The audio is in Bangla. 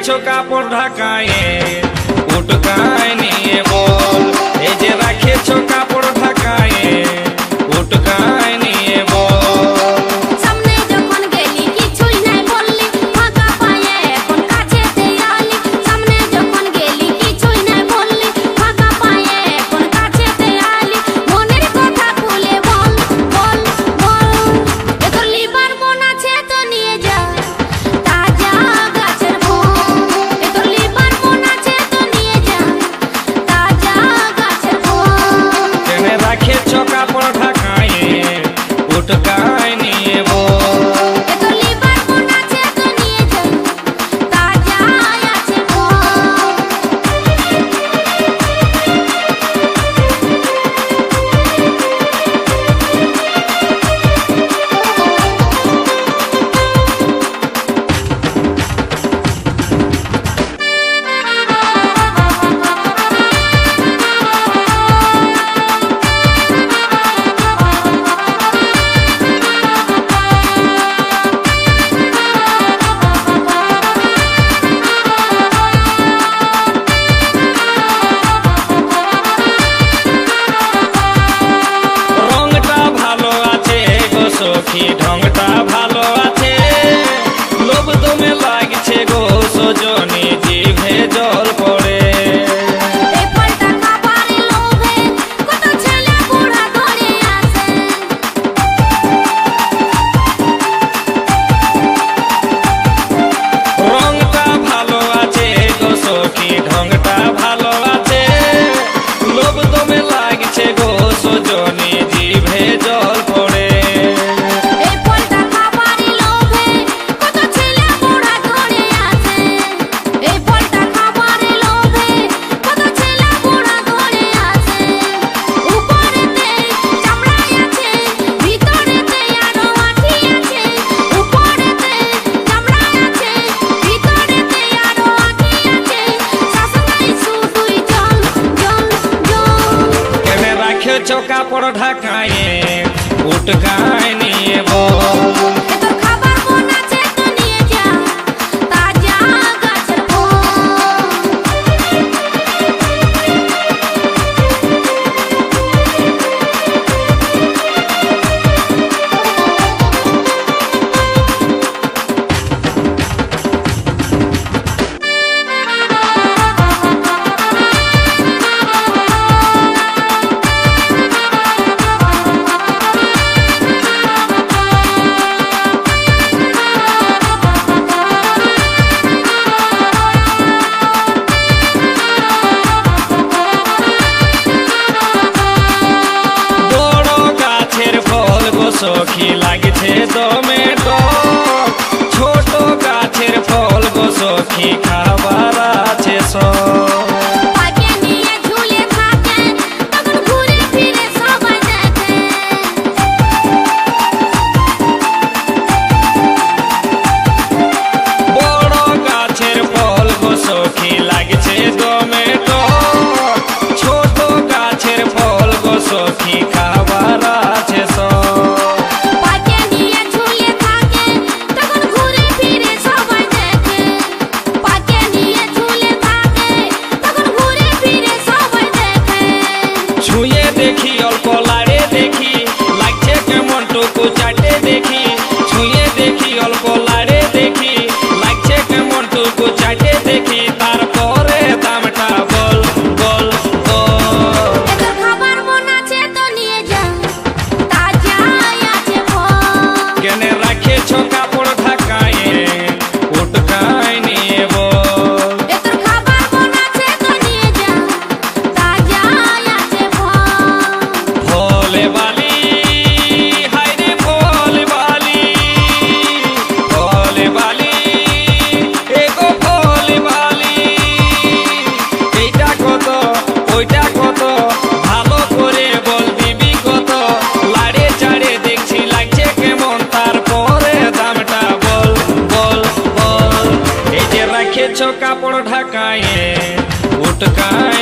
রেখেছো কাপড় ঢাকায়ে উটকায় নিয়ে বল, এই যে রেখেছো কাপড় ঢাকায়ে উটকায় নিয়ে বল। সামনে যখন গেলি কিছুই নাই বললি, ফাঁকা পায়ে এখন কাছেতে আলি। সামনে যখন গেলি কিছুই নাই বললি, ফাঁকা পায়ে এখন কাছেতে আলি। মনের কথা খুলে বল বল বল, এ তোর লিভার বোন আছে তো নিয়ে যা তাজা গাছের ফল। এ তোর লিভার বোন আছে তো নিয়ে যা তাজা গাছের ফল। কেনে রেখেছো কাপড় ঢাকায়ে উটকায় নিয়ে বল। এ তোর লিভার বোন আছে তো নিয়ে যা তাজা আছে ফল। রংটা ভালো আছে গো সখী, ঢংটা ভালো আছে, লোভ দমে লাগছে গো সজনী, জিভে জল পড়ে। এই ফলটা খাবারে লোভে কত ছেলে বুড়া ধরে আসে। রংটা ভালো আছে গো সখী, ঢংটা ভালো আছে, লোভ দমে লাগছে গো সজনী, জিভে জল পড়ে। এই ফলটা খাবারে লোভে কত ছেলে বুড়া ধরে আসে। এই ফলটা খাবারে লোভে কত ছেলে বুড়া ধরে আসে। উপরেতে চামড়ায় আছে, ভিতরেতে আরো আঠি আছে। উপরেতে চামড়ায় আছে, ভিতরেতে আরো আঠি আছে। শাসনাই শুধুই জল জল জল। কেনে রাখেছো কাপড় ঢাকায়ে উটকায় নিয়ে বল। এ তোর খাবার বোন আছে তো নিয়ে যা তাজা গাছের ফল। বড় গাছের ফল গো সখী লাগছে দমে টক, ছোট গাছের ফল গো সখী খাবার আছে সব। পাকে নিয়ে ঝুলে থাকে তখন ঘুরে ফিরে সবাই দেখে। বড় গাছের ফল গো সখী লাগছে দমে টক, ছোট গাছের ফল গো সখী খাবার আছে সব। পাকে নিয়ে ঝুলে থাকে তখন ঘুরে ফিরে সবাই দেখে। পাকে নিয়ে ঝুলে থাকে তখন ঘুরে ফিরে সবাই দেখে। ছুঁয়ে দেখি অল্প লাড়ে দেখি, লাগছে কেমন টুকু চাটে দেখি। ছুঁয়ে দেখি অল্প লাড়ে দেখি, লাগছে কেমন টুকু চাটে দেখি। তারপরে দামটা বল বল বল। এ তোর খাবার বোন আছে তো নিয়ে যা তাজা আছে ফল। কেনে রাখেছো কাপড় ঢাকায়ে উটকায় নিয়ে বল। এ তোর খাবার বোন আছে তো নিয়ে যা তাজা আছে ফল। ফলে বালি হায় রে ফলে বালি, ফলে বালি এগো ফলে বালি। এইটা কত ওইটা কত, ভালো করে বল দিবি কত। লাড়ে চাড়ে দেখছি লাগছে কেমন, তারপরে দামটা বল বল বল। এই যে রেখেছো কাপড় ঢাকায়ে উটকায়